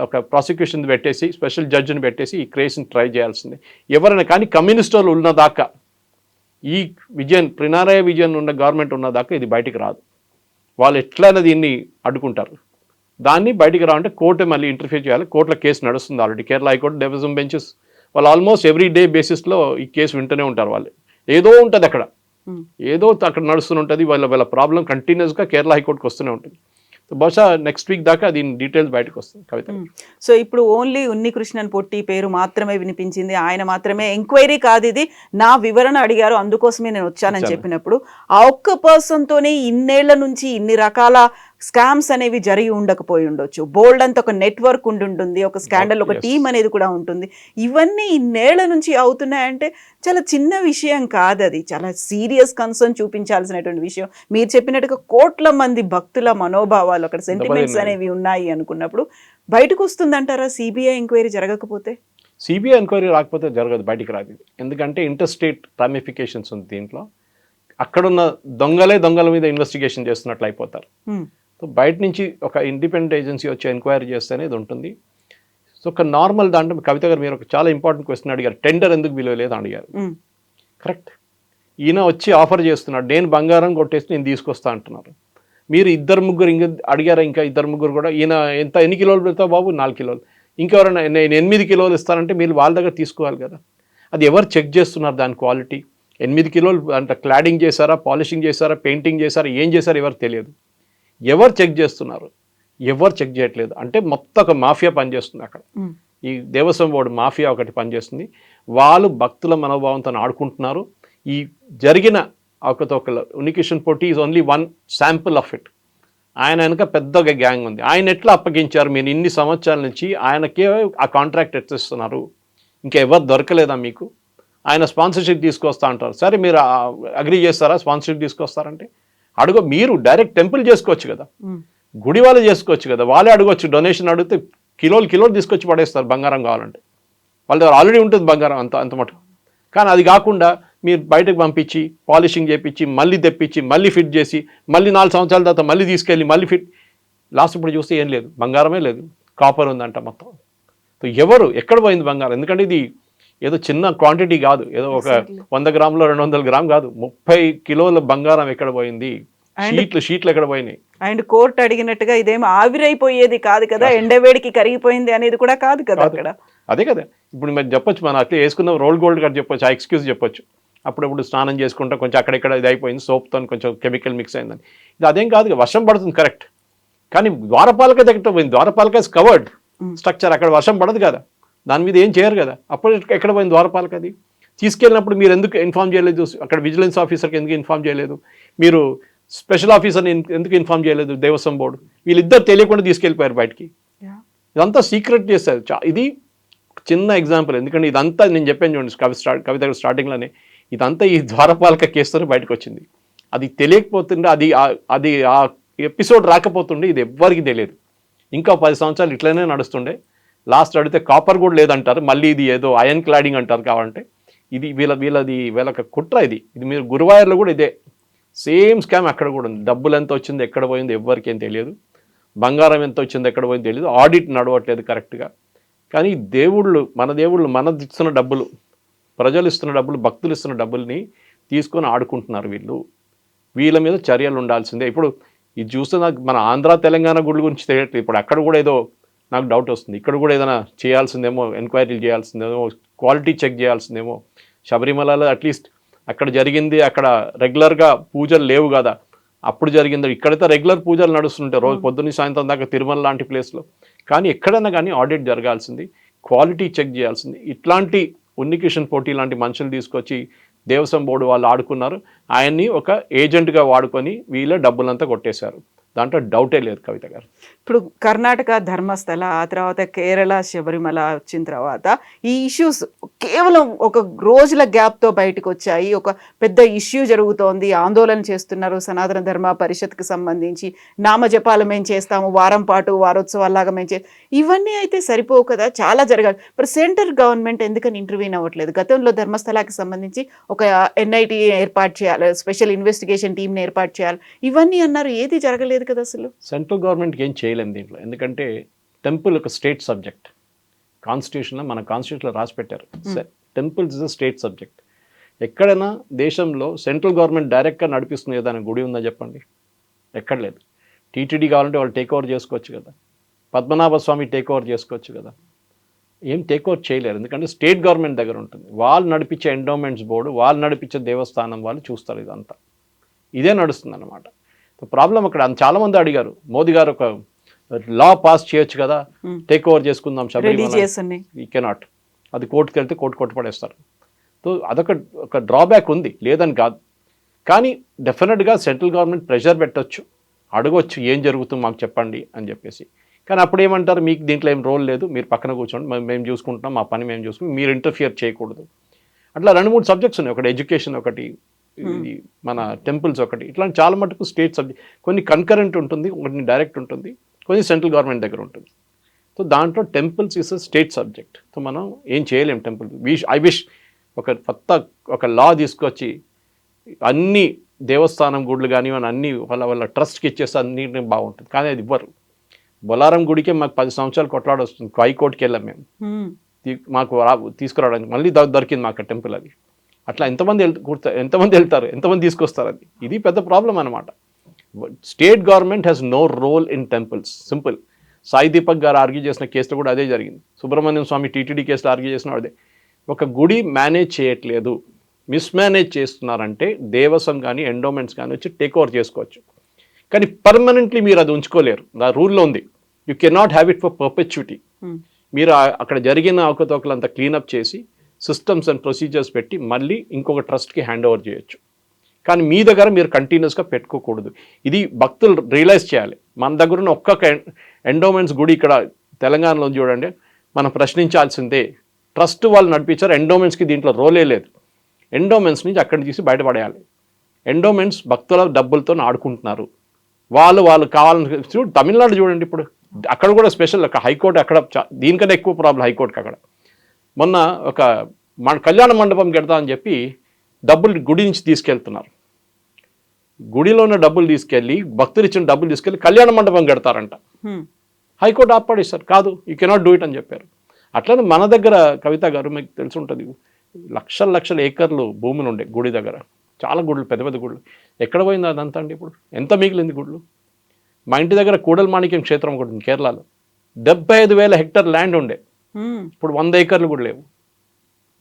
ఒక ప్రాసిక్యూషన్ పెట్టేసి స్పెషల్ జడ్జిని పెట్టేసి ఈ కేసుని ట్రై చేయాల్సిందే ఎవరైనా. కానీ కమ్యూనిస్ట్ వాళ్ళు ఉన్నదాకా, ఈ పినారాయి విజయన్ ఉన్న గవర్నమెంట్ ఉన్నదాకా ఇది బయటికి రాదు. వాళ్ళు ఎట్లయినా దీన్ని అడ్డుకుంటారు. దాన్ని బయటికి రావంటే కోర్టు మళ్ళీ ఇంటర్ఫియర్ చేయాలి. కోర్టులో కేసు నడుస్తుంది already. Kerala high court division benches వాళ్ళు ఆల్మోస్ట్ ఎవ్రీ డే బేసిస్లో ఈ కేసు వింటూనే ఉంటారు. వాళ్ళు ఏదో ఉంటుంది అక్కడ, ఏదో అక్కడ నడుస్తూనే ఉంటుంది. వాళ్ళ ప్రాబ్లం కంటిన్యూస్గా కేరళ హైకోర్టుకి వస్తూనే ఉంటుంది. బహుశా నెక్స్ట్ వీక్ దాకా దీని డీటెయిల్స్ బయటకు వస్తుంది. కవిత, సో ఇప్పుడు ఓన్లీ ఉన్నికృష్ణన్ పొట్టి పేరు మాత్రమే వినిపించింది, ఆయన మాత్రమే ఎంక్వైరీ కాదు ఇది, నా వివరణ అడిగారు అందుకోసమే నేను వచ్చానని చెప్పినప్పుడు ఆ ఒక్క పర్సన్ తోనే ఇన్నేళ్ల నుంచి ఇన్ని రకాల స్కామ్స్ అనేవి జరిగి ఉండకపోయి ఉండొచ్చు. బోల్డ్ అంత ఒక నెట్వర్క్ ఉంటుంది, ఒక స్కాండల్, ఒక టీం అనేది కూడా ఉంటుంది. ఇవన్నీ ఇన్నేళ్ల నుంచి అవుతున్నాయంటే చాలా చిన్న విషయం కాదు, అది చాలా సీరియస్ కన్సర్న్ చూపించాల్సినటువంటి విషయం. మీరు చెప్పినట్టుగా కోట్ల మంది భక్తుల మనోభావాలు, అక్కడ సెంటిమెంట్స్ అనేవి ఉన్నాయి అనుకున్నప్పుడు బయటకు వస్తుందంటారా సిబిఐ ఎంక్వైరీ జరగకపోతే? సిబిఐ ఎంక్వైరీ రాకపోతే జరగదు, బయటికి రాదు. ఎందుకంటే ఇంటర్స్టేట్ రామిఫికేషన్స్ ఉంది దీంట్లో. అక్కడున్న దొంగల మీద ఇన్వెస్టిగేషన్ చేస్తున్నట్లు అయిపోతారు. సో బయట నుంచి ఒక ఇండిపెండెంట్ ఏజెన్సీ వచ్చి ఎంక్వైరీ చేస్తేనే ఇది ఉంటుంది. సో ఒక నార్మల్ దాంట్లో కవిత గారు మీరు ఒక చాలా ఇంపార్టెంట్ క్వశ్చన్ అడిగారు, టెండర్ ఎందుకు విలువ లేదు అడిగారు. కరెక్ట్. ఈయన వచ్చి ఆఫర్ చేస్తున్నాడు, నేను బంగారం కొట్టేసి నేను తీసుకొస్తా అంటున్నారు. మీరు 2-3 ఇంకా అడిగారా? ఇంకా 2-3 కూడా ఈయన ఎన్ని కిలోలు పెడతావు బాబు? 4 కిలోలు. ఇంకెవరైనా నేను 8 కిలోలు ఇస్తానంటే మీరు వాళ్ళ దగ్గర తీసుకోవాలి కదా. అది ఎవరు చెక్ చేస్తున్నారు దాని క్వాలిటీ? 8 కిలోలు అంటే క్లాడింగ్ చేశారా, పాలిషింగ్ చేశారా, పెయింటింగ్ చేశారా, ఏం చేశారు ఎవరు తెలియదు. ఎవరు చెక్ చేస్తున్నారు? ఎవరు చెక్ చేయట్లేదు. అంటే మొత్తం ఒక మాఫియా పనిచేస్తుంది అక్కడ. ఈ దేవస్వం బోర్డు మాఫియా ఒకటి పనిచేస్తుంది. వాళ్ళు భక్తుల మనోభావంతో ఆడుకుంటున్నారు. ఈ జరిగిన అవకతవకలు ఉన్నికృష్ణన్ పొట్టి is only one sample of it. ఆయన వెనక పెద్దగా గ్యాంగ్ ఉంది. ఆయన ఎట్లా అప్పగించారు? మీరు ఇన్ని సంవత్సరాల నుంచి ఆయనకే ఆ కాంట్రాక్ట్ ఎత్తిస్తున్నారు, ఇంకా ఎవరు దొరకలేదా మీకు? ఆయన స్పాన్సర్షిప్ తీసుకొస్తా అంటారు. సరే మీరు అగ్రీ చేస్తారా స్పాన్సర్షిప్ తీసుకొస్తారంటే? మీరు డైరెక్ట్ టెంపుల్ చేసుకోవచ్చు కదా, గుడి వాళ్ళు చేసుకోవచ్చు కదా, వాళ్ళే అడగవచ్చు. డొనేషన్ అడిగితే కిలోలు తీసుకొచ్చి పడేస్తారు బంగారం కావాలంటే. వాళ్ళ దగ్గర ఆల్రెడీ ఉంటుంది బంగారం అంత మటుకు. కానీ అది కాకుండా మీరు బయటకు పంపించి పాలిషింగ్ చేయించి మళ్ళీ తెప్పించి మళ్ళీ ఫిట్ చేసి మళ్ళీ 4 సంవత్సరాల తర్వాత మళ్ళీ తీసుకెళ్ళి మళ్ళీ ఫిట్, లాస్ట్ ఇప్పుడు చూస్తే ఏం లేదు, బంగారమే లేదు, కాపర్ ఉందంట మొత్తం. సో ఎక్కడ పోయింది బంగారం? ఎందుకంటే ఇది ఏదో చిన్న క్వాంటిటీ కాదు, ఏదో ఒక 100 గ్రాములు 200 గ్రాములు కాదు, 30 కిలోల బంగారం ఎక్కడ పోయింది, షీట్లు ఎక్కడ పోయినాయి. అండ్ కోర్టు అడిగినట్టుగా ఇదేమో ఆవిరైపోయేది కాదు కదా, ఎండవేడికి కరిగిపోయింది అనేది కూడా కాదు కదా అక్కడ. అదే కదా ఇప్పుడు మీరు చెప్పొచ్చు, మనం అట్లా వేసుకున్న రోల్ గోల్డ్ గారు చెప్పొచ్చు, ఆ ఎక్స్క్యూజ్ చెప్పొచ్చు. అప్పుడప్పుడు స్నానం చేసుకుంటా కొంచెం అక్కడెక్కడ ఇది అయిపోయింది, సోప్తో కొంచెం కెమికల్ మిక్స్ అయిందని. ఇది అదేం కాదు, వర్షం పడుతుంది కరెక్ట్, కానీ ద్వారపాలక దగ్గర పోయింది. ద్వారపాలక ఇస్ కవర్డ్ స్ట్రక్చర్, అక్కడ వర్షం పడదు కదా, దాని మీద ఏం చేయరు కదా. అప్పుడు ఎక్కడ పోయింది ద్వారపాలక? అది తీసుకెళ్ళినప్పుడు మీరు ఎందుకు ఇన్ఫార్మ్ చేయలేదు? అక్కడ విజిలెన్స్ ఆఫీసర్కి ఎందుకు ఇన్ఫార్మ్ చేయలేదు? మీరు స్పెషల్ ఆఫీసర్ని ఎందుకు ఇన్ఫార్మ్ చేయలేదు? దేవస్వం బోర్డు వీళ్ళిద్దరు తెలియకుండా తీసుకెళ్ళిపోయారు బయటికి. ఇదంతా సీక్రెట్ చేస్తారు. ఇది చిన్న ఎగ్జాంపుల్, ఎందుకంటే ఇదంతా నేను చెప్పాను చూడండి కవిత స్టార్టింగ్లోనే, ఇదంతా ఈ ద్వారపాలక కేసుతో బయటకు వచ్చింది. అది తెలియకపోతుండే, అది ఆ ఎపిసోడ్ రాకపోతుండే ఇది ఎవ్వరికి తెలియదు. ఇంకా 10 సంవత్సరాలు ఇట్లనే నడుస్తుండే. లాస్ట్ అడిగితే కాపర్ కూడా లేదంటారు, మళ్ళీ ఇది ఏదో అయన్ క్లాడింగ్ అంటారు. కావాలంటే ఇది వీళ్ళకి కుట్ర. ఇది మీరు గురువాయూర్లో కూడా ఇదే సేమ్ స్కామ్ అక్కడ కూడా ఉంది. డబ్బులు ఎంత వచ్చింది, ఎక్కడ పోయింది ఎవ్వరికి ఏం తెలియదు. బంగారం ఎంత వచ్చింది, ఎక్కడ పోయింది తెలియదు. ఆడిట్ నడవట్లేదు కరెక్ట్గా. కానీ మన దేవుళ్ళు ఇస్తున్న డబ్బులు, ప్రజలు ఇస్తున్న డబ్బులు, భక్తులు ఇస్తున్న డబ్బుల్ని తీసుకొని ఆడుకుంటున్నారు వీళ్ళు. వీళ్ళ మీద చర్యలు ఉండాల్సిందే. ఇప్పుడు ఇది చూస్తే నాకు మన ఆంధ్ర తెలంగాణ గుడి గురించి తెలియట్లేదు. ఇప్పుడు అక్కడ కూడా ఏదో నాకు డౌట్ వస్తుంది. ఇక్కడ కూడా ఏదైనా చేయాల్సిందేమో, ఎంక్వైరీలు చేయాల్సిందేమో, క్వాలిటీ చెక్ చేయాల్సిందేమో. శబరిమలలో అట్లీస్ట్ అక్కడ జరిగింది, అక్కడ రెగ్యులర్గా పూజలు లేవు కదా, అప్పుడు జరిగింది. ఇక్కడైతే రెగ్యులర్ పూజలు నడుస్తుంటాయి రోజు పొద్దున్న సాయంత్రం దాకా తిరుమల లాంటి ప్లేస్లో. కానీ ఎక్కడైనా కానీ ఆడిట్ జరగాల్సింది, క్వాలిటీ చెక్ చేయాల్సింది. ఇట్లాంటి ఉన్నికృష్ణన్ పొట్టి లాంటి మనుషులు తీసుకొచ్చి దేవస్వం బోర్డు వాళ్ళు ఆడుకున్నారు, ఆయన్ని ఒక ఏజెంట్గా వాడుకొని వీళ్ళ డబ్బులంతా కొట్టేశారు. దాంట్లో డౌటే లేదు కవిత గారు. ఇప్పుడు కర్ణాటక ధర్మస్థల, ఆ తర్వాత కేరళ శబరిమల వచ్చిన తర్వాత ఈ ఇష్యూస్ కేవలం ఒక రోజుల గ్యాప్తో బయటకు వచ్చాయి. ఒక పెద్ద ఇష్యూ జరుగుతోంది, ఆందోళన చేస్తున్నారు సనాతన ధర్మ పరిషత్కి సంబంధించి. నామజపాలు మేము చేస్తాము, వారం పాటు వారోత్సవాల్లాగా మేము ఇవన్నీ అయితే సరిపోవు కదా, చాలా జరగాలి. మరి సెంట్రల్ గవర్నమెంట్ ఎందుకని ఇంటర్వ్యూన్ అవ్వట్లేదు? గతంలో ధర్మస్థలాకి సంబంధించి ఒక ఎన్ఐటీ ఏర్పాటు చేయాలి, స్పెషల్ ఇన్వెస్టిగేషన్ టీంని ఏర్పాటు చేయాలి, ఇవన్నీ అన్నారు, ఏది జరగలేదు కదా అసలు. సెంట్రల్ గవర్నమెంట్కి ఏం చేయలేము దీంట్లో, ఎందుకంటే టెంపుల్ ఒక స్టేట్ సబ్జెక్ట్. కాన్స్టిట్యూషన్లో మన కాన్స్టిట్యూషన్లో రాసి పెట్టారు, temples is a state subject. ఎక్కడైనా దేశంలో సెంట్రల్ గవర్నమెంట్ డైరెక్ట్గా నడిపిస్తుంది ఏదైనా గుడి ఉందా చెప్పండి? ఎక్కడ లేదు. టీటీడీ కావాలంటే వాళ్ళు టేక్ ఓవర్ చేసుకోవచ్చు కదా, పద్మనాభ స్వామి టేక్ ఓవర్ చేసుకోవచ్చు కదా, ఏం టేక్ ఓవర్ చేయలేరు. ఎందుకంటే స్టేట్ గవర్నమెంట్ దగ్గర ఉంటుంది. వాళ్ళు నడిపించే ఎండోమెంట్స్ బోర్డు, వాళ్ళు నడిపించే దేవస్థానం వాళ్ళు చూస్తారు ఇదంతా. ఇదే నడుస్తుంది అన్నమాట. ప్రాబ్లం అక్కడ చాలామంది అడిగారు, మోదీ గారు ఒక లా పాస్ చేయొచ్చు కదా, టేక్ ఓవర్ చేసుకుందాం శబరిమల. ఈ కెనాట్. అది కోర్టుకి వెళ్తే కోర్టు కొట్టుపడేస్తారు. సో అదొక డ్రాబ్యాక్ ఉంది, లేదని కాదు. కానీ డెఫినెట్గా సెంట్రల్ గవర్నమెంట్ ప్రెషర్ పెట్టొచ్చు, అడగొచ్చు ఏం జరుగుతుంది మాకు చెప్పండి అని చెప్పేసి. కానీ అప్పుడు ఏమంటారు, మీకు దీంట్లో ఏం రోల్ లేదు, మీరు పక్కన కూర్చోండి, మేము చూసుకుంటున్నాం, మా పని మేము చూసుకుంటాం, మీరు ఇంటర్ఫియర్ చేయకూడదు. అట్లా 2-3 సబ్జెక్ట్స్ ఉన్నాయి. ఒకటి ఎడ్యుకేషన్, ఒకటి ఇది మన టెంపుల్స్, ఒకటి. ఇట్లాంటి చాలా మటుకు స్టేట్ సబ్జెక్ట్. కొన్ని కన్కరెంట్ ఉంటుంది, కొన్ని డైరెక్ట్ ఉంటుంది, కొన్ని సెంట్రల్ గవర్నమెంట్ దగ్గర ఉంటుంది. సో దాంట్లో temples is a state subject. So మనం ఏం చేయలేం టెంపుల్. ఐ విష్ ఒక లా తీసుకొచ్చి అన్ని దేవస్థానం గుడులు కానివ్వని అన్ని వాళ్ళ ట్రస్ట్కి ఇచ్చేస్తే అన్నింటినీ బాగుంటుంది. కానీ అది ఇవ్వరు. బొలారం గుడికే మాకు 10 సంవత్సరాలు కొట్లాడొస్తుంది, హైకోర్టుకి వెళ్ళాం మేము, మాకు తీసుకురావడానికి. మళ్ళీ దొరికింది మాకు టెంపుల్. అది అట్లా ఎంతమంది వెళ్తారు, ఎంతమంది తీసుకొస్తారు? అది ఇది పెద్ద ప్రాబ్లం అనమాట. State government has no role in temples. Simple. Sai Deepak గారు ఆర్గ్యూ చేసిన కేసులో కూడా అదే జరిగింది. సుబ్రహ్మణ్యం స్వామి టీటీడీ కేసులో ఆర్గ్యూ చేసిన అదే. ఒక గుడి మేనేజ్ చేయట్లేదు, మిస్మేనేజ్ చేస్తున్నారంటే దేవస్వం కానీ ఎండోమెంట్స్ కానీ వచ్చి టేక్ ఓవర్ చేసుకోవచ్చు. కానీ పర్మనెంట్లీ మీరు అది ఉంచుకోలేరు. ఆ రూల్లో ఉంది, you cannot have it for perpetuity. మీరు అక్కడ జరిగిన అవకతవకలంతా క్లీనప్ చేసి సిస్టమ్స్ అండ్ ప్రొసీజర్స్ పెట్టి మళ్ళీ ఇంకొక ట్రస్ట్కి హ్యాండ్ ఓవర్ చేయొచ్చు. కానీ మీ దగ్గర మీరు కంటిన్యూస్గా పెట్టుకోకూడదు. ఇది భక్తులు రియలైజ్ చేయాలి. మన దగ్గర ఉన్న ఒక్కొక్క ఎండోమెంట్స్ గుడి ఇక్కడ తెలంగాణలో చూడండి, మనం ప్రశ్నించాల్సిందే. ట్రస్ట్ వాళ్ళు నడిపించారు, ఎండోమెంట్స్కి దీంట్లో రోలే లేదు. ఎండోమెంట్స్ నుంచి అక్కడి తీసి బయటపడేయాలి. ఎండోమెంట్స్ భక్తుల డబ్బులతో ఆడుకుంటున్నారు. వాళ్ళు కావాలని తమిళనాడు చూడండి, ఇప్పుడు అక్కడ కూడా స్పెషల్ ఒక హైకోర్టు, అక్కడ దీనికన్నా ఎక్కువ ప్రాబ్లం హైకోర్టుకి. అక్కడ మొన్న ఒక కళ్యాణ మండపం కడతా అని చెప్పి డబ్బులు గుడి నుంచి తీసుకెళ్తున్నారు. గుడిలో ఉన్న డబ్బులు తీసుకెళ్ళి, భక్తులు ఇచ్చిన డబ్బులు తీసుకెళ్ళి కళ్యాణ మండపం కడతారంట. హైకోర్టు ఆపాడేశారు, కాదు, యూ కెనాట్ డూ ఇట్ అని చెప్పారు. అట్లనే మన దగ్గర కవిత గారు మీకు తెలిసి ఉంటుంది, లక్షల ఏకర్లు భూములు ఉండే గుడి దగ్గర. చాలా గుళ్ళు, పెద్ద పెద్ద గుళ్ళు. ఎక్కడ పోయింది అదంతా అండి? ఇప్పుడు ఎంత మిగిలింది గుళ్ళు? మా ఇంటి దగ్గర కూడల్మాణిక్యం క్షేత్రం ఒకటి ఉంది కేరళలో, 75,000 హెక్టర్ ల్యాండ్ ఉండే. ఇప్పుడు 100 ఏకర్లు కూడా లేవు,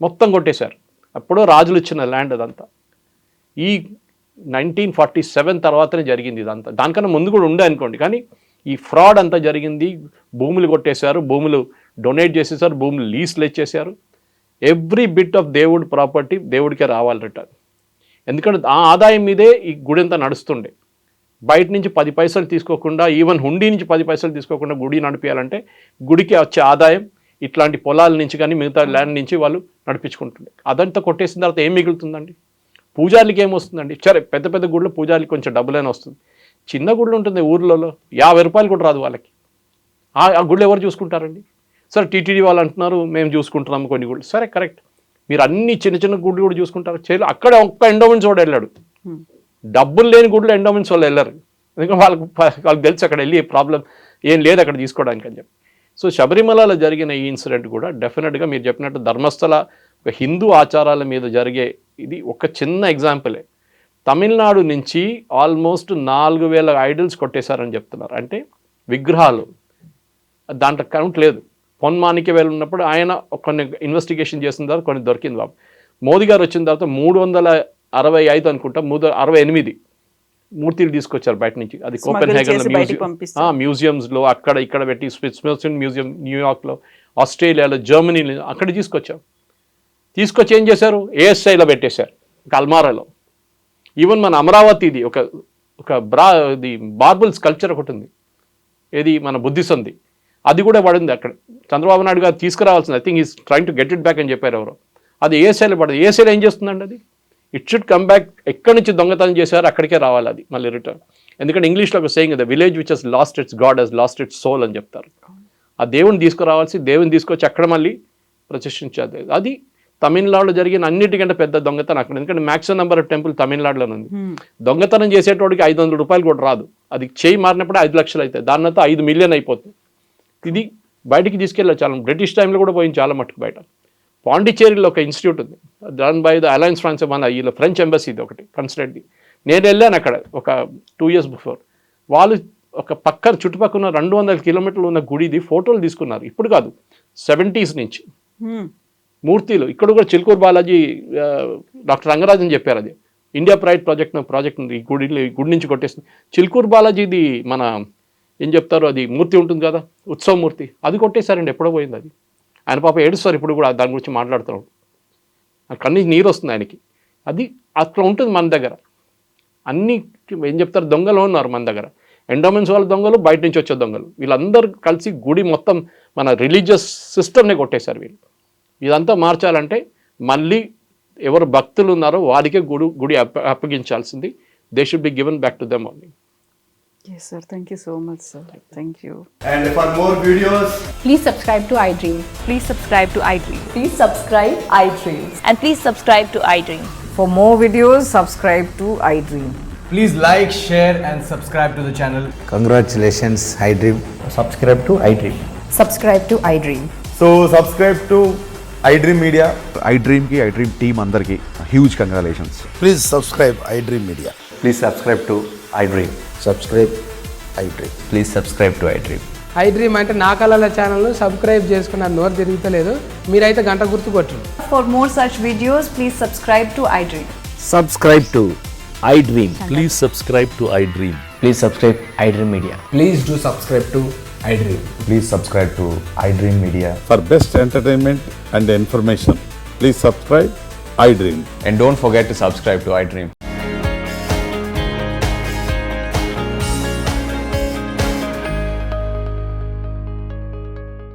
మొత్తం కొట్టేశారు. అప్పుడు రాజులు ఇచ్చిన ల్యాండ్ అదంతా. ఈ 1947 తర్వాతనే జరిగింది ఇదంతా. దానికన్నా ముందు కూడా ఉండే అనుకోండి, కానీ ఈ ఫ్రాడ్ అంతా జరిగింది. భూములు కొట్టేశారు, భూములు డొనేట్ చేసేసారు, భూములు లీజ్లు ఇచ్చేసారు. ఎవ్రీ బిట్ ఆఫ్ దేవుడి ప్రాపర్టీ దేవుడికే రావాలి రిటర్న్. ఎందుకంటే ఆ ఆదాయం మీదే ఈ గుడి అంతా నడుస్తుండే. బయట నుంచి 10 పైసలు తీసుకోకుండా, ఈవెన్ హుండీ నుంచి 10 పైసలు తీసుకోకుండా గుడి నడిపించాలంటే గుడికి వచ్చే ఆదాయం ఇట్లాంటి పొలాల నుంచి కానీ మిగతా ల్యాండ్ నుంచి వాళ్ళు నడిపించుకుంటుండే. అదంతా కొట్టేసిన తర్వాత ఏం మిగులుతుందండి? పూజార్లకి ఏమొస్తుందండి? సరే, పెద్ద పెద్ద గుళ్ళు పూజార్లకి కొంచెం డబ్బులైనా వస్తుంది. చిన్న గుళ్ళు ఉంటుంది ఊర్లలో, 50 రూపాయలు కూడా రాదు వాళ్ళకి. ఆ గుళ్ళు ఎవరు చూసుకుంటారండి? సరే, టీటీడీ వాళ్ళు అంటున్నారు మేము చూసుకుంటున్నాము కొన్ని గుళ్ళు. సరే, కరెక్ట్. మీరు అన్ని చిన్న చిన్న గుళ్ళు కూడా చూసుకుంటారు. చేయలేదు. అక్కడ ఒక్క ఎండోమెంట్స్ వాడు వెళ్ళాడు. డబ్బులు లేని గుళ్ళు ఎండోమెంట్స్ వాళ్ళు వెళ్ళారు. ఎందుకంటే వాళ్ళకి తెలుసు అక్కడ వెళ్ళి ప్రాబ్లం ఏం లేదు అక్కడ తీసుకోవడానికి అని చెప్పి. సో శబరిమలలో జరిగిన ఈ ఇన్సిడెంట్ కూడా డెఫినెట్గా మీరు చెప్పినట్టు ధర్మస్థల ఒక హిందూ ఆచారాల మీద జరిగే ఇది ఒక చిన్న ఎగ్జాంపులే. తమిళనాడు నుంచి ఆల్మోస్ట్ 4,000 ఐడల్స్ కొట్టేశారని చెప్తున్నారు. అంటే విగ్రహాలు, దాంట్లో కౌంట్ లేదు. పొన్మాణిక్యవేలు ఉన్నప్పుడు ఆయన కొన్ని ఇన్వెస్టిగేషన్ చేసిన తర్వాత కొన్ని దొరికింది బాబు. మోదీ గారు వచ్చిన తర్వాత 365 అనుకుంటా, 368 మూర్తిలు తీసుకొచ్చారు బయట నుంచి. అది కోపెన్హేగన్ మ్యూజియంస్లో అక్కడ ఇక్కడ పెట్టి, స్మిథ్సోనియన్ మ్యూజియం న్యూయార్క్లో, ఆస్ట్రేలియాలో, జర్మనీలో అక్కడ తీసుకొచ్చి ఏం చేశారు? ఏఎస్ఐలో పెట్టేశారు. ఒక అల్మారాలో. ఈవెన్ మన అమరావతిది ఒక ఇది మార్బుల్ స్కల్ప్చర్ ఒకటి ఉంది, ఏది మన బుద్ధిసంది, అది కూడా పడింది అక్కడ. చంద్రబాబు నాయుడు గారు తీసుకురావాల్సింది, I think is trying to get it back అని చెప్పారు ఎవరో. అది ఏ శైలి పడదు, ఏ శైలి ఏం చేస్తుందండి అది? It should come back. ఎక్కడి నుంచి దొంగతనం చేశారో అక్కడికే రావాలి అది మళ్ళీ రిటర్న్. ఎందుకంటే ఇంగ్లీష్లో ఒక saying, the village which has lost its god has lost its soul అని చెప్తారు. ఆ దేవుని తీసుకురావాల్సి, దేవుని తీసుకొచ్చి అక్కడ మళ్ళీ ప్రతిష్ఠించాలి. అది తమిళనాడులో జరిగిన అన్నిటికంటే పెద్ద దొంగతనం అక్కడ. ఎందుకంటే మ్యాక్సిమం నెంబర్ ఆఫ్ టెంపుల్ తమిళనాడులో ఉంది. దొంగతనం చేసేటోడికి 500 రూపాయలు కూడా రాదు, అది చేయి మారినప్పుడు 5 లక్షలు అవుతాయి, దానితో 5 మిలియన్ అయిపోతుంది. ఇది బయటికి తీసుకెళ్ళాలి చాలా. బ్రిటిష్ టైంలో కూడా పోయింది చాలా మట్టుకు బయట. పాండిచేరిలో ఒక ఇన్స్టిట్యూట్ ఉంది, run by the Alliance France, మన వీళ్ళ ఫ్రెంచ్ ఎంబసీది ఒకటి కన్సిడర్ది. నేను వెళ్ళాను అక్కడ ఒక 2 years బిఫోర్. వాళ్ళు ఒక పక్కన చుట్టుపక్కల 200 కిలోమీటర్లు ఉన్న గుడిది ఫోటోలు తీసుకున్నారు. ఇప్పుడు కాదు, 70s నుంచి మూర్తిలు. ఇక్కడ కూడా చిలుకూరు బాలాజీ, డాక్టర్ రంగరాజన్ చెప్పారు, అది ఇండియా ప్రైడ్ ప్రాజెక్ట్ ఉంది. ఈ గుడి నుంచి కొట్టేసింది. చిలుకూరు బాలాజీది మన ఏం చెప్తారు, అది మూర్తి ఉంటుంది కదా, ఉత్సవ మూర్తి, అది కొట్టేశారండి, ఎప్పుడో పోయింది అది. ఆయన పాప ఏడుస్తారు ఇప్పుడు కూడా దాని గురించి మాట్లాడుతున్నాడు. కన్నీ నీరు వస్తుంది ఆయనకి. అది అట్లా ఉంటుంది మన దగ్గర. అన్నీ ఏం చెప్తారు, దొంగలు ఉన్నారు మన దగ్గర. ఎండోమెంట్స్ వాళ్ళ దొంగలు, బయట నుంచి వచ్చే దొంగలు, వీళ్ళందరూ కలిసి గుడి మొత్తం మన రిలీజియస్ సిస్టమ్నే కొట్టేశారు వీళ్ళు. ఇదంతా మార్చాలంటే మళ్ళీ ఎవరు భక్తులు ఉన్నారో వారికే గుడి అప్పగించాల్సింది. They should be given back to them only. Yes, sir. Thank you so much, sir. Thank you. And for more videos, Please subscribe to iDream. Please subscribe to iDream. Please subscribe iDream. And please subscribe to iDream. For more videos, subscribe to iDream. please like, share, and subscribe to the channel. Congratulations, iDream. Subscribe to iDream. Subscribe to iDream. So subscribe to iDream Media. iDream ki iDream team andarki huge congratulations. Please subscribe iDream Media. Please subscribe to iDream. Subscribe iDream. Please subscribe to iDream. iDream అంటే నా కళల ఛానల్ను subscribe చేసుకున్న నోరు తిరుగుతలేదు, మీరైతే గంట గుర్తు కొట్టండి. For more such videos, please subscribe to iDream. Subscribe to iDream. Please subscribe to iDream. Please subscribe iDream Media. Please do subscribe to iDream. Please subscribe to iDream Media. For best entertainment and information, please subscribe iDream. And don't forget to subscribe to iDream.